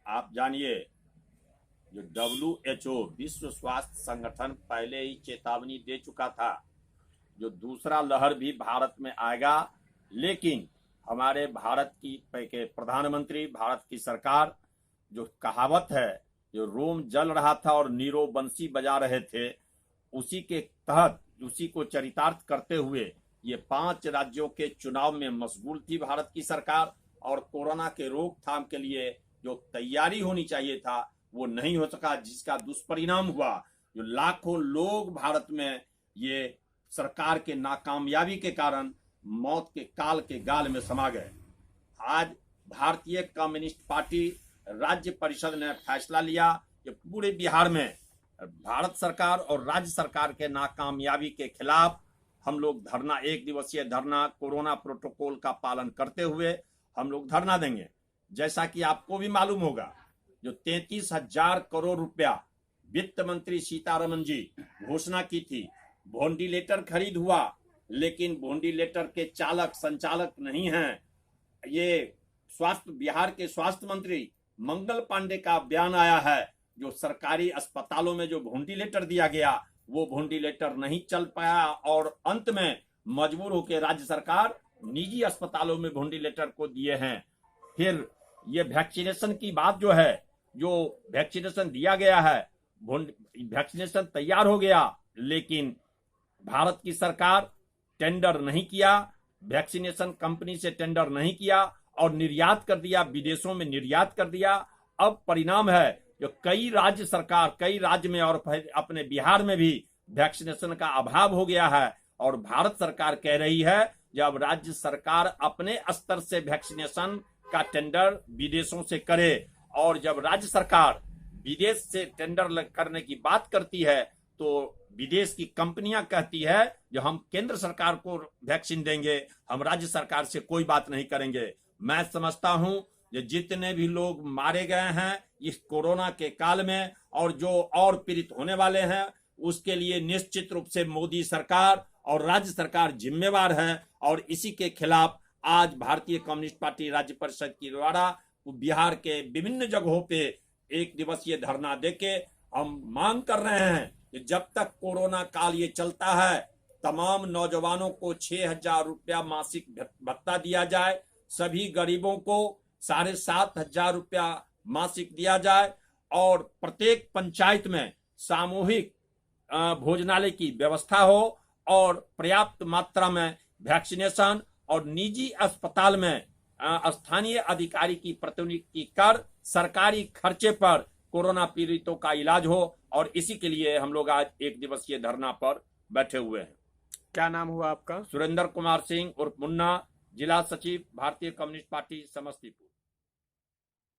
आप जानिए, जो WHO विश्व स्वास्थ्य संगठन पहले ही चेतावनी दे चुका था, जो दूसरा लहर भी भारत में आएगा। लेकिन हमारे भारत की प्रधानमंत्री, भारत की सरकार, जो कहावत है, जो रोम जल रहा था और नीरो बंसी बजा रहे थे, उसी के तहत, उसी को चरितार्थ करते हुए ये 5 राज्यों के चुनाव में मशगूल थी भारत की सरकार। और कोरोना के रोकथाम के लिए जो तैयारी होनी चाहिए था वो नहीं हो सका, जिसका दुष्परिणाम हुआ जो लाखों लोग भारत में ये सरकार के नाकामयाबी के कारण मौत के काल के गाल में समा गए। आज भारतीय कम्युनिस्ट पार्टी राज्य परिषद ने फैसला लिया कि पूरे बिहार में भारत सरकार और राज्य सरकार के नाकामयाबी के खिलाफ हम लोग धरना, 1 दिवसीय धरना, कोरोना प्रोटोकॉल का पालन करते हुए हम लोग धरना देंगे। जैसा कि आपको भी मालूम होगा, जो 33,000 करोड़ रुपया वित्त मंत्री सीतारमन जी घोषणा की थी, वेंटिलेटर खरीद हुआ, लेकिन वेंटिलेटर के चालक संचालक नहीं हैं। ये बिहार के स्वास्थ्य मंत्री मंगल पांडे का बयान आया है, जो सरकारी अस्पतालों में जो वेंटिलेटर दिया गया वो वेंटिलेटर नहीं चल पाया और अंत में मजबूर होकर राज्य सरकार निजी अस्पतालों में वेंटिलेटर को दिए हैं। फिर ये वैक्सीनेशन की बात जो है, जो वैक्सीनेशन दिया गया है, वैक्सीनेशन तैयार हो गया, लेकिन भारत की सरकार टेंडर नहीं किया, वैक्सीनेशन कंपनी से टेंडर नहीं किया और निर्यात कर दिया, विदेशों में निर्यात कर दिया। अब परिणाम है जो कई राज्य में और अपने बिहार में भी वैक्सीनेशन का अभाव हो गया है। और भारत सरकार कह रही है जब राज्य सरकार अपने स्तर से वैक्सीनेशन का टेंडर विदेशों से करे, और जब राज्य सरकार विदेश से टेंडर करने की बात करती है तो विदेश की कंपनियां कहती है जो हम केंद्र सरकार को वैक्सीन देंगे, हम राज्य सरकार से कोई बात नहीं करेंगे। मैं समझता हूं जो जितने भी लोग मारे गए हैं इस कोरोना के काल में और जो और पीड़ित होने वाले हैं, उसके लिए निश्चित रूप से मोदी सरकार और राज्य सरकार जिम्मेवार है। और इसी के खिलाफ आज भारतीय कम्युनिस्ट पार्टी राज्य परिषद की द्वारा बिहार के विभिन्न जगहों पे 1 दिवसीय धरना देके हम मांग कर रहे हैं कि जब तक कोरोना काल ये चलता है, तमाम नौजवानों को 6,000 रुपया मासिक भत्ता दिया जाए, सभी गरीबों को 7,500 रुपया मासिक दिया जाए और प्रत्येक पंचायत में सामूहिक भोजनालय की व्यवस्था हो और पर्याप्त मात्रा में वैक्सीनेशन और निजी अस्पताल में स्थानीय अधिकारी की प्रतिनियुक्ति कर सरकारी खर्चे पर कोरोना पीड़ितों का इलाज हो। और इसी के लिए हम लोग आज 1 दिवसीय धरना पर बैठे हुए हैं। क्या नाम हुआ आपका? सुरेंद्र कुमार सिंह उर्फ मुन्ना, जिला सचिव भारतीय कम्युनिस्ट पार्टी समस्तीपुर।